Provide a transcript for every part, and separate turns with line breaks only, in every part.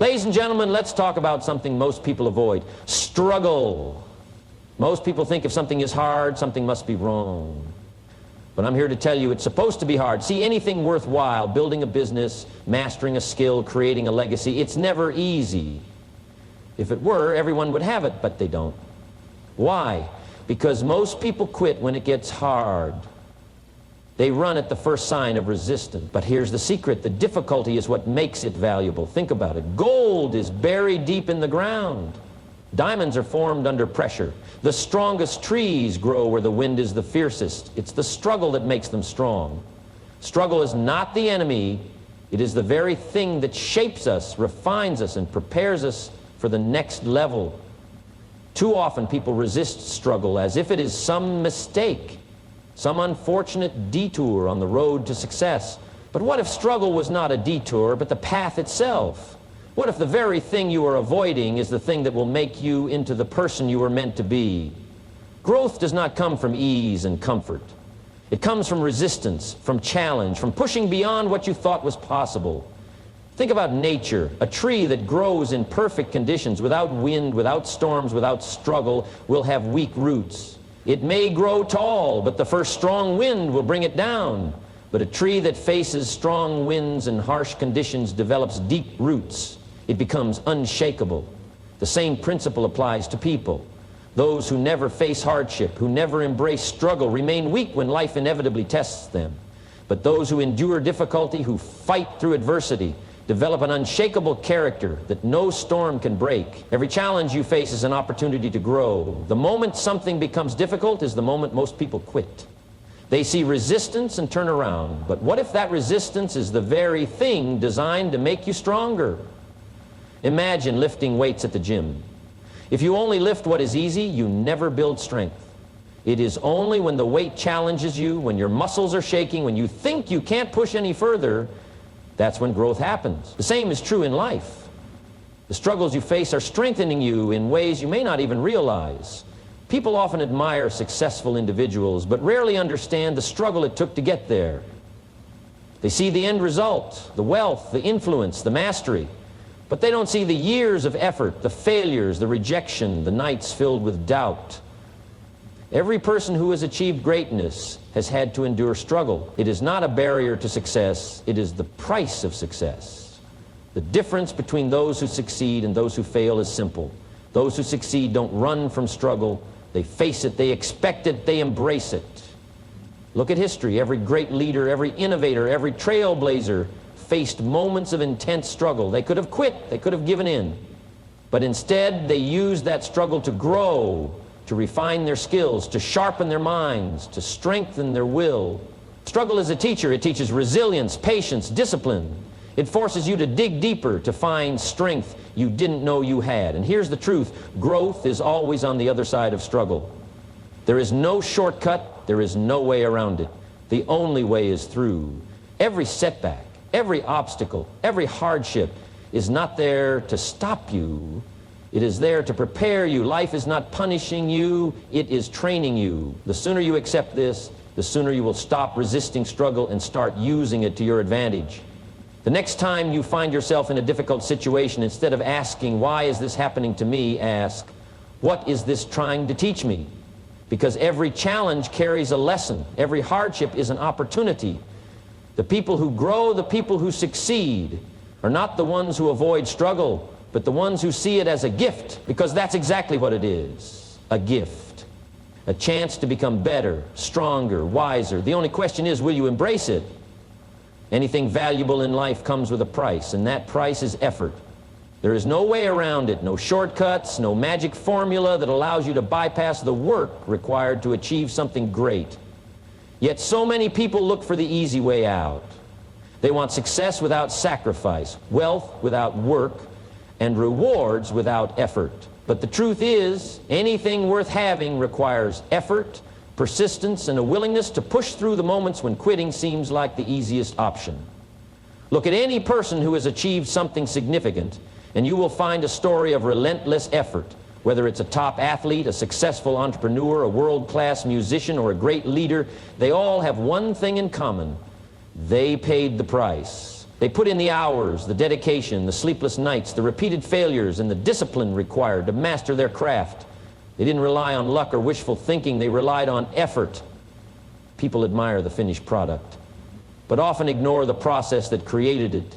Ladies and gentlemen, let's talk about something most people avoid: struggle. Most people think if something is hard, something must be wrong. But I'm here to tell you it's supposed to be hard. See, anything worthwhile, building a business, mastering a skill, creating a legacy, it's never easy. If it were, everyone would have it, but they don't. Why? Because most people quit when it gets hard. They run at the first sign of resistance. But here's the secret: the difficulty is what makes it valuable. Think about it. Gold is buried deep in the ground. Diamonds are formed under pressure. The strongest trees grow where the wind is the fiercest. It's the struggle that makes them strong. Struggle is not the enemy. It is the very thing that shapes us, refines us, and prepares us for the next level. Too often people resist struggle as if it is some mistake, some unfortunate detour on the road to success. But what if struggle was not a detour, but the path itself? What if the very thing you are avoiding is the thing that will make you into the person you were meant to be? Growth does not come from ease and comfort. It comes from resistance, from challenge, from pushing beyond what you thought was possible. Think about nature. A tree that grows in perfect conditions, without wind, without storms, without struggle, will have weak roots. It may grow tall, but the first strong wind will bring it down. But a tree that faces strong winds and harsh conditions develops deep roots. It becomes unshakable. The same principle applies to people. Those who never face hardship, who never embrace struggle, remain weak when life inevitably tests them. But those who endure difficulty, who fight through adversity, develop an unshakable character that no storm can break. Every challenge you face is an opportunity to grow. The moment something becomes difficult is the moment most people quit. They see resistance and turn around. But what if that resistance is the very thing designed to make you stronger? Imagine lifting weights at the gym. If you only lift what is easy, you never build strength. It is only when the weight challenges you, when your muscles are shaking, when you think you can't push any further, that's when growth happens. The same is true in life. The struggles you face are strengthening you in ways you may not even realize. People often admire successful individuals, but rarely understand the struggle it took to get there. They see the end result, the wealth, the influence, the mastery, but they don't see the years of effort, the failures, the rejection, the nights filled with doubt. Every person who has achieved greatness has had to endure struggle. It is not a barrier to success, it is the price of success. The difference between those who succeed and those who fail is simple. Those who succeed don't run from struggle, they face it, they expect it, they embrace it. Look at history. Every great leader, every innovator, every trailblazer faced moments of intense struggle. They could have quit, they could have given in. But instead, they used that struggle to grow, to refine their skills, to sharpen their minds, to strengthen their will. Struggle is a teacher. It teaches resilience, patience, discipline. It forces you to dig deeper, to find strength you didn't know you had. And here's the truth: growth is always on the other side of struggle. There is no shortcut, there is no way around it. The only way is through. Every setback, every obstacle, every hardship is not there to stop you. It is there to prepare you. Life is not punishing you, it is training you. The sooner you accept this, the sooner you will stop resisting struggle and start using it to your advantage. The next time you find yourself in a difficult situation, instead of asking, "Why is this happening to me?" ask, "What is this trying to teach me?" Because every challenge carries a lesson. Every hardship is an opportunity. The people who grow, the people who succeed, are not the ones who avoid struggle, but the ones who see it as a gift, because that's exactly what it is, a gift. A chance to become better, stronger, wiser. The only question is, will you embrace it? Anything valuable in life comes with a price, and that price is effort. There is no way around it, no shortcuts, no magic formula that allows you to bypass the work required to achieve something great. Yet so many people look for the easy way out. They want success without sacrifice, wealth without work, and rewards without effort. But the truth is, anything worth having requires effort, persistence, and a willingness to push through the moments when quitting seems like the easiest option. Look at any person who has achieved something significant, and you will find a story of relentless effort. Whether it's a top athlete, a successful entrepreneur, a world-class musician, or a great leader, they all have one thing in common: they paid the price. They put in the hours, the dedication, the sleepless nights, the repeated failures, and the discipline required to master their craft. They didn't rely on luck or wishful thinking. They relied on effort. People admire the finished product, but often ignore the process that created it.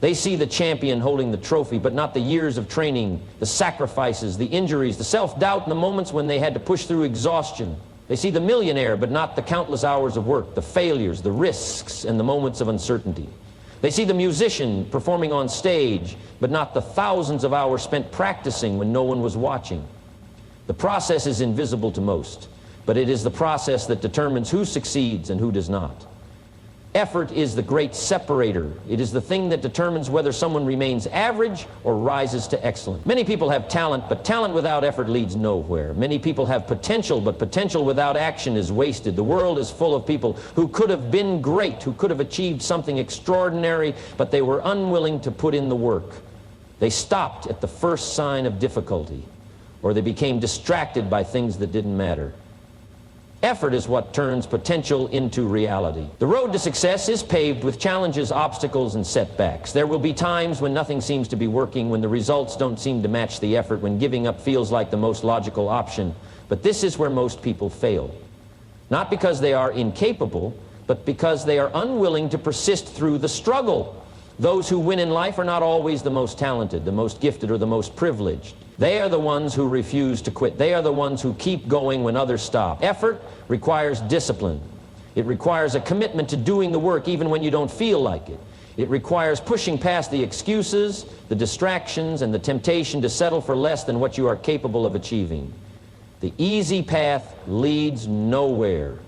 They see the champion holding the trophy, but not the years of training, the sacrifices, the injuries, the self-doubt, and the moments when they had to push through exhaustion. They see the millionaire, but not the countless hours of work, the failures, the risks, and the moments of uncertainty. They see the musician performing on stage, but not the thousands of hours spent practicing when no one was watching. The process is invisible to most, but it is the process that determines who succeeds and who does not. Effort is the great separator. It is the thing that determines whether someone remains average or rises to excellence. Many people have talent, but talent without effort leads nowhere. Many people have potential, but potential without action is wasted. The world is full of people who could have been great, who could have achieved something extraordinary, but they were unwilling to put in the work. They stopped at the first sign of difficulty, or they became distracted by things that didn't matter. Effort is what turns potential into reality. The road to success is paved with challenges, obstacles, and setbacks. There will be times when nothing seems to be working, when the results don't seem to match the effort, when giving up feels like the most logical option. But this is where most people fail. Not because they are incapable, but because they are unwilling to persist through the struggle. Those who win in life are not always the most talented, the most gifted, or the most privileged. They are the ones who refuse to quit. They are the ones who keep going when others stop. Effort requires discipline. It requires a commitment to doing the work even when you don't feel like it. It requires pushing past the excuses, the distractions, and the temptation to settle for less than what you are capable of achieving. The easy path leads nowhere.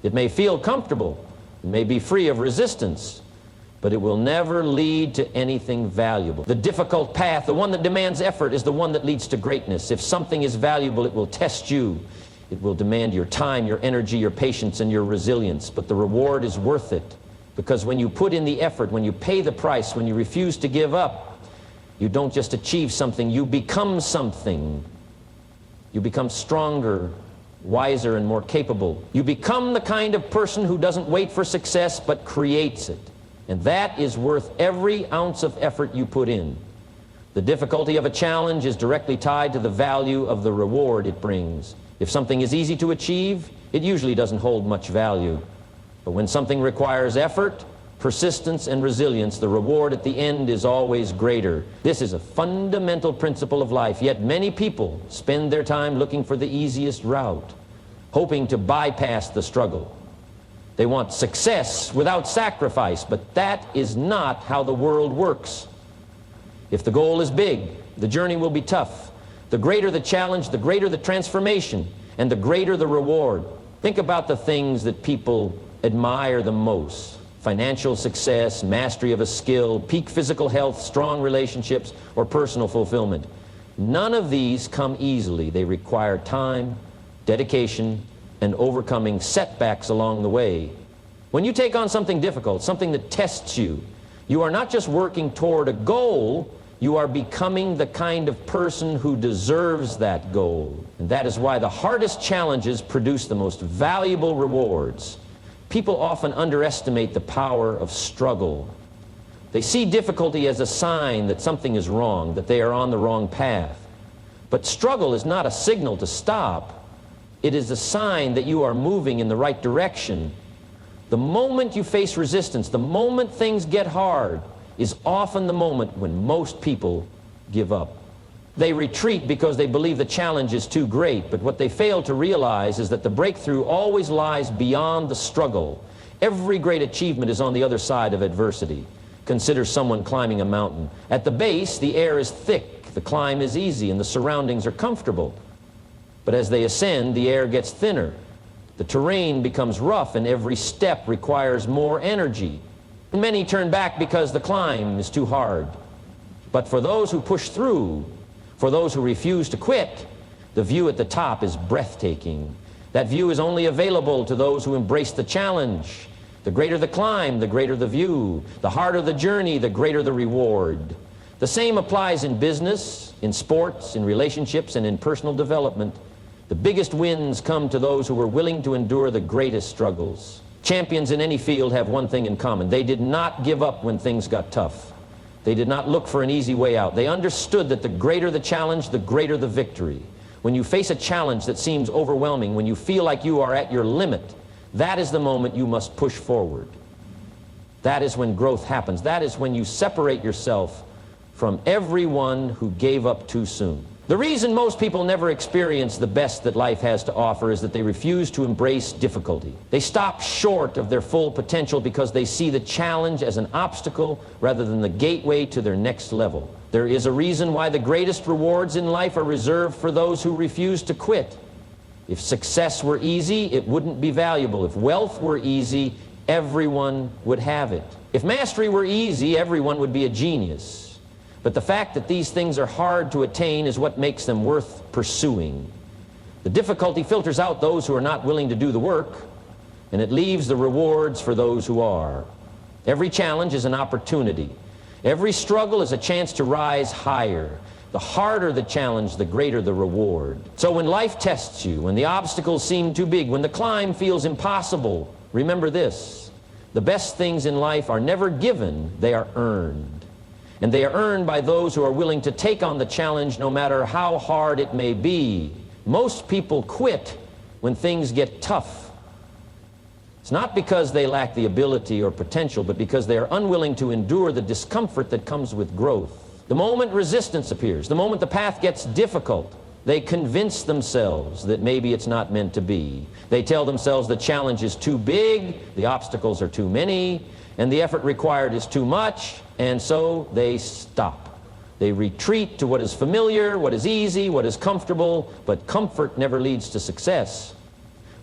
It may feel comfortable, it may be free of resistance, but it will never lead to anything valuable. The difficult path, the one that demands effort, is the one that leads to greatness. If something is valuable, it will test you. It will demand your time, your energy, your patience, and your resilience. But the reward is worth it, because when you put in the effort, when you pay the price, when you refuse to give up, you don't just achieve something, you become something. You become stronger, wiser, and more capable. You become the kind of person who doesn't wait for success, but creates it. And that is worth every ounce of effort you put in. The difficulty of a challenge is directly tied to the value of the reward it brings. If something is easy to achieve, it usually doesn't hold much value. But when something requires effort, persistence, and resilience, the reward at the end is always greater. This is a fundamental principle of life, yet many people spend their time looking for the easiest route, hoping to bypass the struggle. They want success without sacrifice, but that is not how the world works. If the goal is big, the journey will be tough. The greater the challenge, the greater the transformation, and the greater the reward. Think about the things that people admire the most: financial success, mastery of a skill, peak physical health, strong relationships, or personal fulfillment. None of these come easily. They require time, dedication, and overcoming setbacks along the way. When you take on something difficult, something that tests you, you are not just working toward a goal, you are becoming the kind of person who deserves that goal. And that is why the hardest challenges produce the most valuable rewards. People often underestimate the power of struggle. They see difficulty as a sign that something is wrong, that they are on the wrong path. But struggle is not a signal to stop. It is a sign that you are moving in the right direction. The moment you face resistance, the moment things get hard, is often the moment when most people give up. They retreat because they believe the challenge is too great, but what they fail to realize is that the breakthrough always lies beyond the struggle. Every great achievement is on the other side of adversity. Consider someone climbing a mountain. At the base, the air is thick, the climb is easy, and the surroundings are comfortable. But as they ascend, the air gets thinner. The terrain becomes rough, and every step requires more energy. Many turn back because the climb is too hard. But for those who push through, for those who refuse to quit, the view at the top is breathtaking. That view is only available to those who embrace the challenge. The greater the climb, the greater the view. The harder the journey, the greater the reward. The same applies in business, in sports, in relationships, and in personal development. The biggest wins come to those who are willing to endure the greatest struggles. Champions in any field have one thing in common. They did not give up when things got tough. They did not look for an easy way out. They understood that the greater the challenge, the greater the victory. When you face a challenge that seems overwhelming, when you feel like you are at your limit, that is the moment you must push forward. That is when growth happens. That is when you separate yourself from everyone who gave up too soon. The reason most people never experience the best that life has to offer is that they refuse to embrace difficulty. They stop short of their full potential because they see the challenge as an obstacle rather than the gateway to their next level. There is a reason why the greatest rewards in life are reserved for those who refuse to quit. If success were easy, it wouldn't be valuable. If wealth were easy, everyone would have it. If mastery were easy, everyone would be a genius. But the fact that these things are hard to attain is what makes them worth pursuing. The difficulty filters out those who are not willing to do the work, and it leaves the rewards for those who are. Every challenge is an opportunity. Every struggle is a chance to rise higher. The harder the challenge, the greater the reward. So when life tests you, when the obstacles seem too big, when the climb feels impossible, remember this: the best things in life are never given, they are earned. And they are earned by those who are willing to take on the challenge no matter how hard it may be. Most people quit when things get tough. It's not because they lack the ability or potential, but because they are unwilling to endure the discomfort that comes with growth. The moment resistance appears, the moment the path gets difficult, they convince themselves that maybe it's not meant to be. They tell themselves the challenge is too big, the obstacles are too many, and the effort required is too much, and so they stop. They retreat to what is familiar, what is easy, what is comfortable, but comfort never leads to success.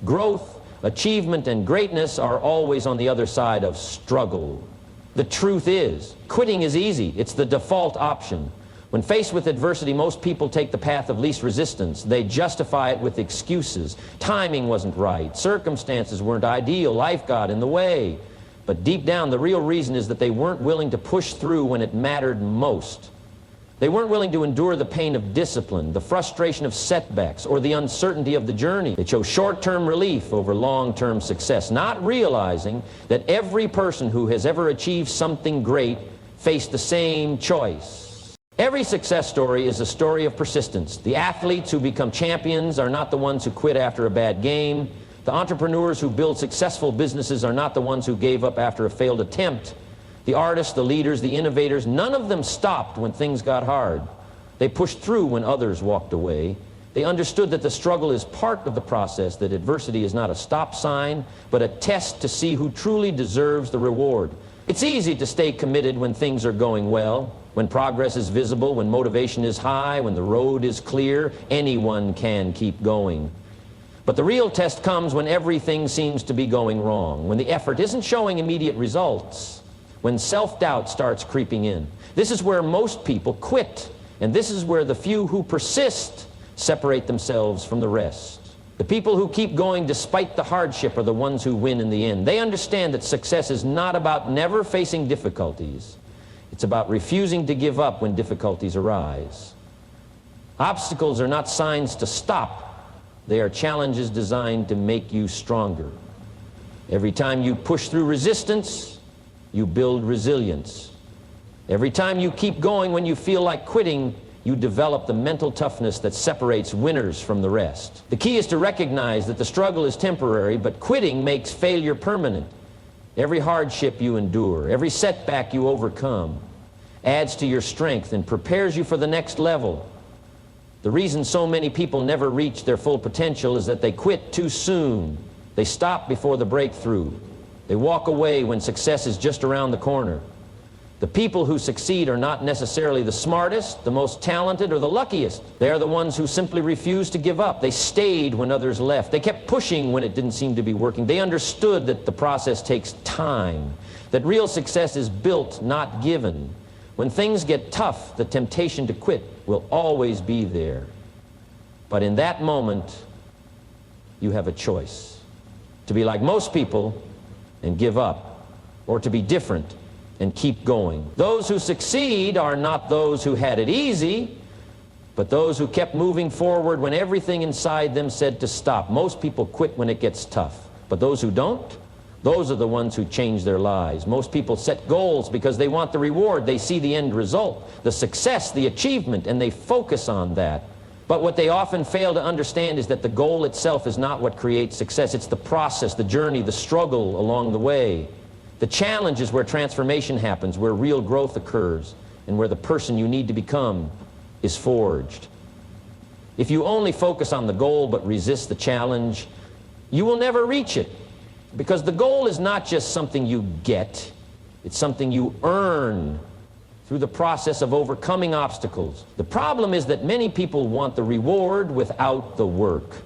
Growth, achievement, and greatness are always on the other side of struggle. The truth is, quitting is easy. It's the default option. When faced with adversity, most people take the path of least resistance. They justify it with excuses. Timing wasn't right. Circumstances weren't ideal. Life got in the way. But deep down, the real reason is that they weren't willing to push through when it mattered most. They weren't willing to endure the pain of discipline, the frustration of setbacks, or the uncertainty of the journey. They chose short-term relief over long-term success, not realizing that every person who has ever achieved something great faced the same choice. Every success story is a story of persistence. The athletes who become champions are not the ones who quit after a bad game. The entrepreneurs who build successful businesses are not the ones who gave up after a failed attempt. The artists, the leaders, the innovators, none of them stopped when things got hard. They pushed through when others walked away. They understood that the struggle is part of the process, that adversity is not a stop sign, but a test to see who truly deserves the reward. It's easy to stay committed when things are going well, when progress is visible, when motivation is high, when the road is clear. Anyone can keep going. But the real test comes when everything seems to be going wrong, when the effort isn't showing immediate results, when self-doubt starts creeping in. This is where most people quit, and this is where the few who persist separate themselves from the rest. The people who keep going despite the hardship are the ones who win in the end. They understand that success is not about never facing difficulties. It's about refusing to give up when difficulties arise. Obstacles are not signs to stop. They are challenges designed to make you stronger. Every time you push through resistance, you build resilience. Every time you keep going when you feel like quitting, you develop the mental toughness that separates winners from the rest. The key is to recognize that the struggle is temporary, but quitting makes failure permanent. Every hardship you endure, every setback you overcome, adds to your strength and prepares you for the next level. The reason so many people never reach their full potential is that they quit too soon. They stop before the breakthrough. They walk away when success is just around the corner. The people who succeed are not necessarily the smartest, the most talented, or the luckiest. They are the ones who simply refused to give up. They stayed when others left. They kept pushing when it didn't seem to be working. They understood that the process takes time, that real success is built, not given. When things get tough, the temptation to quit will always be there. But in that moment, you have a choice: to be like most people and give up, or to be different and keep going. Those who succeed are not those who had it easy, but those who kept moving forward when everything inside them said to stop. Most people quit when it gets tough, but those who don't, Those are the ones who change their lives. Most people set goals because they want the reward. They see the end result, the success, the achievement, and they focus on that. But what they often fail to understand is that the goal itself is not what creates success. It's the process, the journey, the struggle along the way. The challenge is where transformation happens, where real growth occurs, and where the person you need to become is forged. If you only focus on the goal but resist the challenge, you will never reach it. Because the goal is not just something you get, it's something you earn through the process of overcoming obstacles. The problem is that many people want the reward without the work.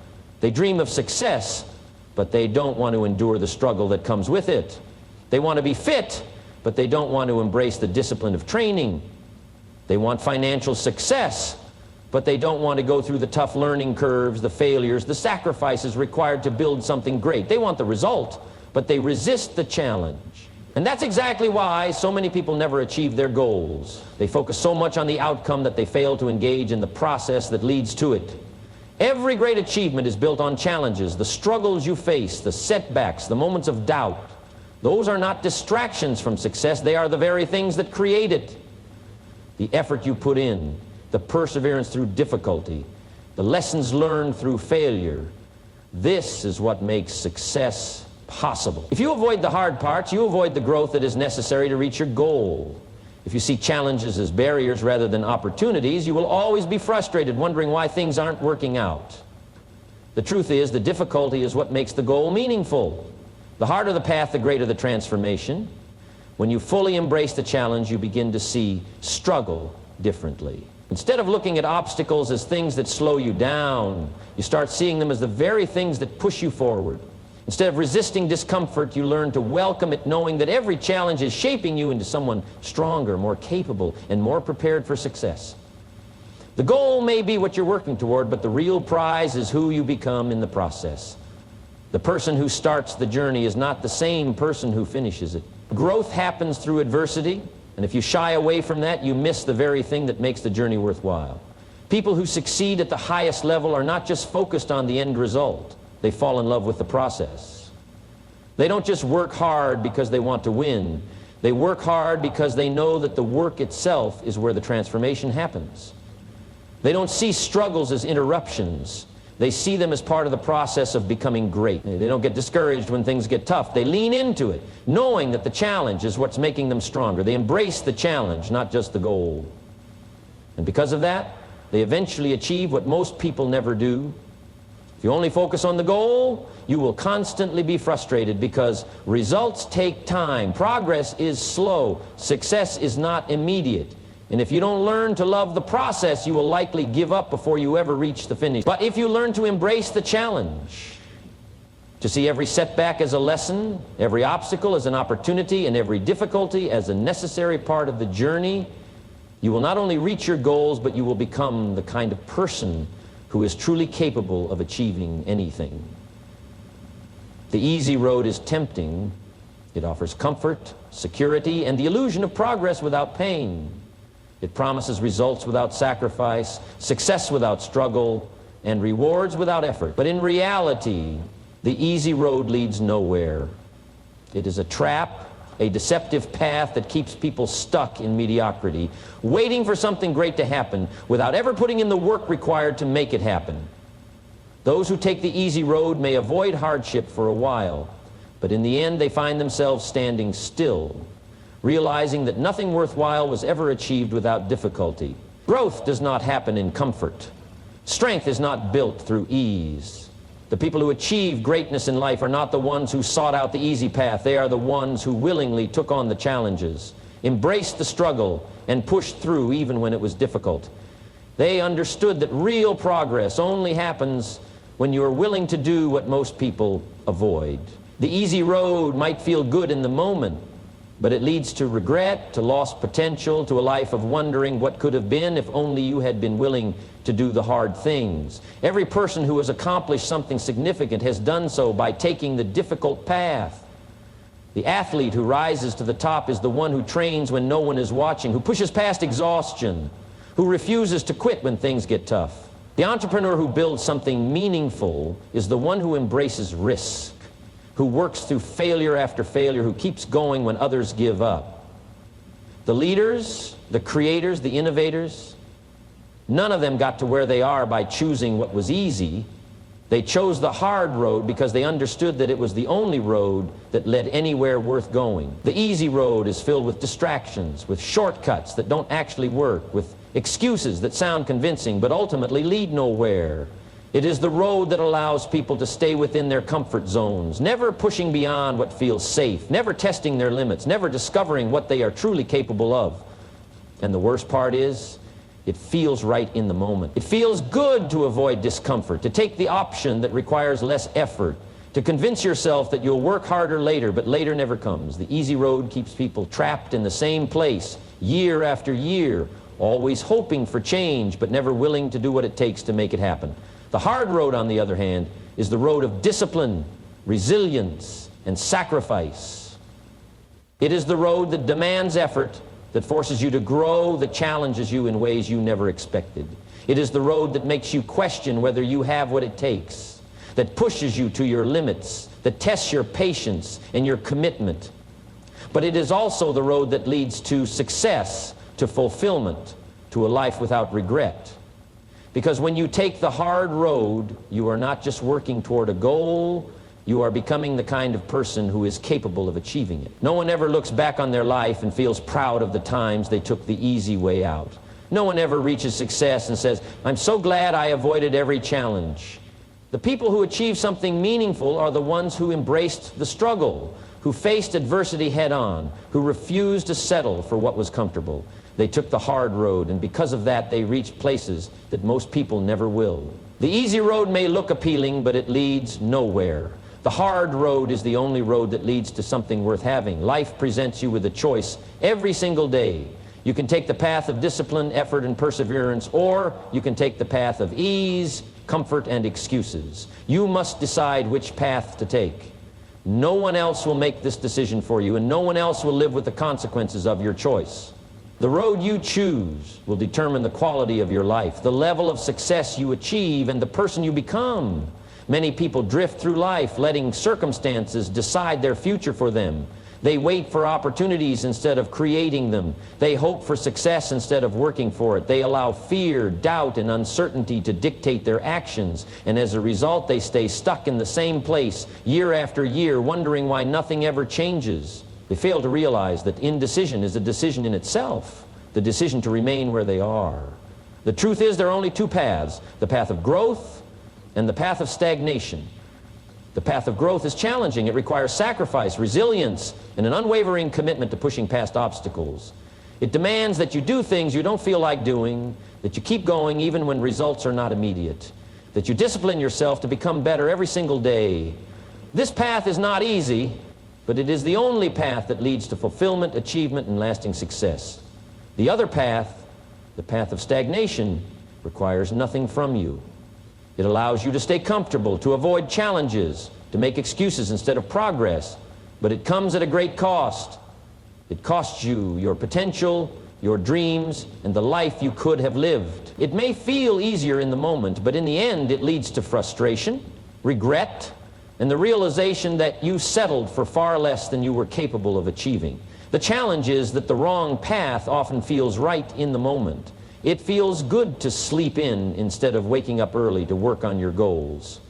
They dream of success, but they don't want to endure the struggle that comes with it. They want to be fit, but they don't want to embrace the discipline of training. They want financial success, but they don't want to go through the tough learning curves, the failures, the sacrifices required to build something great. They want the result, but they resist the challenge. And that's exactly why so many people never achieve their goals. They focus so much on the outcome that they fail to engage in the process that leads to it. Every great achievement is built on challenges, the struggles you face, the setbacks, the moments of doubt. Those are not distractions from success. They are the very things that create it. The effort you put in, the perseverance through difficulty, the lessons learned through failure. This is what makes success possible. If you avoid the hard parts, you avoid the growth that is necessary to reach your goal. If you see challenges as barriers rather than opportunities, you will always be frustrated, wondering why things aren't working out. The truth is, the difficulty is what makes the goal meaningful. The harder the path, the greater the transformation. When you fully embrace the challenge, you begin to see struggle differently. Instead of looking at obstacles as things that slow you down, you start seeing them as the very things that push you forward. Instead of resisting discomfort, you learn to welcome it, knowing that every challenge is shaping you into someone stronger, more capable, and more prepared for success. The goal may be what you're working toward, but the real prize is who you become in the process. The person who starts the journey is not the same person who finishes it. Growth happens through adversity. And if you shy away from that, you miss the very thing that makes the journey worthwhile. People who succeed at the highest level are not just focused on the end result. They fall in love with the process. They don't just work hard because they want to win. They work hard because they know that the work itself is where the transformation happens. They don't see struggles as interruptions. They see them as part of the process of becoming great. They don't get discouraged when things get tough. They lean into it, knowing that the challenge is what's making them stronger. They embrace the challenge, not just the goal. And because of that, they eventually achieve what most people never do. If you only focus on the goal, you will constantly be frustrated because results take time. Progress is slow. Success is not immediate. And if you don't learn to love the process, you will likely give up before you ever reach the finish. But if you learn to embrace the challenge, to see every setback as a lesson, every obstacle as an opportunity, and every difficulty as a necessary part of the journey, you will not only reach your goals, but you will become the kind of person who is truly capable of achieving anything. The easy road is tempting. It offers comfort, security, and the illusion of progress without pain. It promises results without sacrifice, success without struggle, and rewards without effort. But in reality, the easy road leads nowhere. It is a trap, a deceptive path that keeps people stuck in mediocrity, waiting for something great to happen without ever putting in the work required to make it happen. Those who take the easy road may avoid hardship for a while, but in the end they find themselves standing still, realizing that nothing worthwhile was ever achieved without difficulty. Growth does not happen in comfort. Strength is not built through ease. The people who achieve greatness in life are not the ones who sought out the easy path. They are the ones who willingly took on the challenges, embraced the struggle, and pushed through even when it was difficult. They understood that real progress only happens when you are willing to do what most people avoid. The easy road might feel good in the moment, but it leads to regret, to lost potential, to a life of wondering what could have been if only you had been willing to do the hard things. Every person who has accomplished something significant has done so by taking the difficult path. The athlete who rises to the top is the one who trains when no one is watching, who pushes past exhaustion, who refuses to quit when things get tough. The entrepreneur who builds something meaningful is the one who embraces risk, who works through failure after failure, who keeps going when others give up. The leaders, the creators, the innovators, none of them got to where they are by choosing what was easy. They chose the hard road because they understood that it was the only road that led anywhere worth going. The easy road is filled with distractions, with shortcuts that don't actually work, with excuses that sound convincing but ultimately lead nowhere. It is the road that allows people to stay within their comfort zones, never pushing beyond what feels safe, never testing their limits, never discovering what they are truly capable of. And the worst part is, it feels right in the moment. It feels good to avoid discomfort, to take the option that requires less effort, to convince yourself that you'll work harder later, but later never comes. The easy road keeps people trapped in the same place year after year, always hoping for change, but never willing to do what it takes to make it happen. The hard road, on the other hand, is the road of discipline, resilience, and sacrifice. It is the road that demands effort, that forces you to grow, that challenges you in ways you never expected. It is the road that makes you question whether you have what it takes, that pushes you to your limits, that tests your patience and your commitment. But it is also the road that leads to success, to fulfillment, to a life without regret. Because when you take the hard road, you are not just working toward a goal, you are becoming the kind of person who is capable of achieving it. No one ever looks back on their life and feels proud of the times they took the easy way out. No one ever reaches success and says, "I'm so glad I avoided every challenge." The people who achieve something meaningful are the ones who embraced the struggle, who faced adversity head-on, who refused to settle for what was comfortable. They took the hard road, and because of that, they reached places that most people never will. The easy road may look appealing, but it leads nowhere. The hard road is the only road that leads to something worth having. Life presents you with a choice every single day. You can take the path of discipline, effort, and perseverance, or you can take the path of ease, comfort, and excuses. You must decide which path to take. No one else will make this decision for you, and no one else will live with the consequences of your choice. The road you choose will determine the quality of your life, the level of success you achieve, and the person you become. Many people drift through life letting circumstances decide their future for them. They wait for opportunities instead of creating them. They hope for success instead of working for it. They allow fear, doubt, and uncertainty to dictate their actions, and as a result they stay stuck in the same place year after year, wondering why nothing ever changes. They fail to realize that indecision is a decision in itself, the decision to remain where they are. The truth is, there are only two paths, the path of growth and the path of stagnation. The path of growth is challenging. It requires sacrifice, resilience, and an unwavering commitment to pushing past obstacles. It demands that you do things you don't feel like doing, that you keep going even when results are not immediate, that you discipline yourself to become better every single day. This path is not easy, but it is the only path that leads to fulfillment, achievement, and lasting success. The other path, the path of stagnation, requires nothing from you. It allows you to stay comfortable, to avoid challenges, to make excuses instead of progress, but it comes at a great cost. It costs you your potential, your dreams, and the life you could have lived. It may feel easier in the moment, but in the end it leads to frustration, regret, and the realization that you settled for far less than you were capable of achieving. The challenge is that the wrong path often feels right in the moment. It feels good to sleep in instead of waking up early to work on your goals.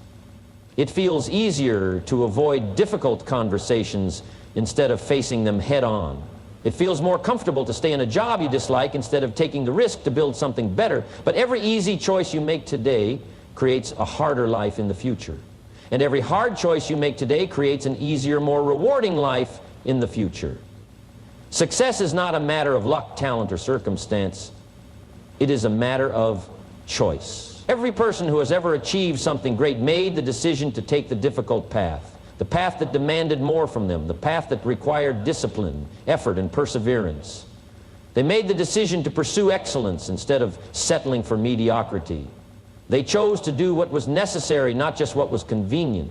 It feels easier to avoid difficult conversations instead of facing them head-on. It feels more comfortable to stay in a job you dislike instead of taking the risk to build something better. But every easy choice you make today creates a harder life in the future. And every hard choice you make today creates an easier, more rewarding life in the future. Success is not a matter of luck, talent, or circumstance. It is a matter of choice. Every person who has ever achieved something great made the decision to take the difficult path, the path that demanded more from them, the path that required discipline, effort, and perseverance. They made the decision to pursue excellence instead of settling for mediocrity. They chose to do what was necessary, not just what was convenient.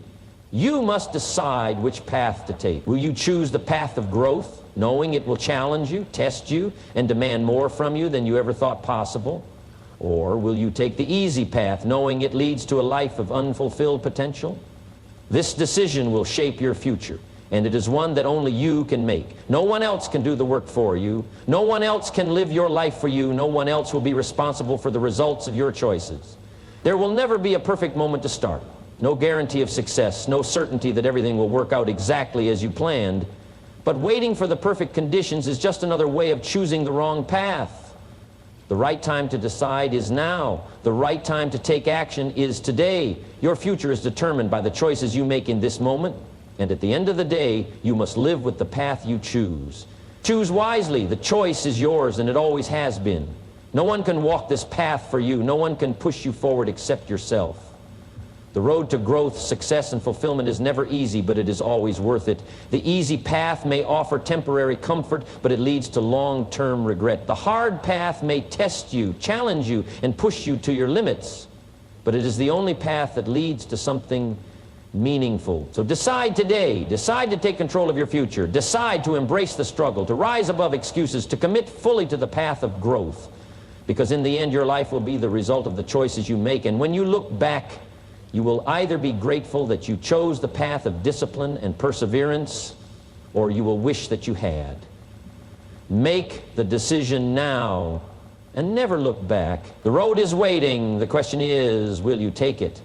You must decide which path to take. Will you choose the path of growth, knowing it will challenge you, test you, and demand more from you than you ever thought possible? Or will you take the easy path, knowing it leads to a life of unfulfilled potential? This decision will shape your future, and it is one that only you can make. No one else can do the work for you. No one else can live your life for you. No one else will be responsible for the results of your choices. There will never be a perfect moment to start. No guarantee of success, no certainty that everything will work out exactly as you planned. But waiting for the perfect conditions is just another way of choosing the wrong path. The right time to decide is now. The right time to take action is today. Your future is determined by the choices you make in this moment, and at the end of the day, you must live with the path you choose. Choose wisely. The choice is yours, and it always has been. No one can walk this path for you. No one can push you forward except yourself. The road to growth, success, and fulfillment is never easy, but it is always worth it. The easy path may offer temporary comfort, but it leads to long-term regret. The hard path may test you, challenge you, and push you to your limits, but it is the only path that leads to something meaningful. So decide today. Decide to take control of your future. Decide to embrace the struggle, to rise above excuses, to commit fully to the path of growth, because in the end, your life will be the result of the choices you make, and when you look back, you will either be grateful that you chose the path of discipline and perseverance, or you will wish that you had. Make the decision now and never look back. The road is waiting. The question is, will you take it?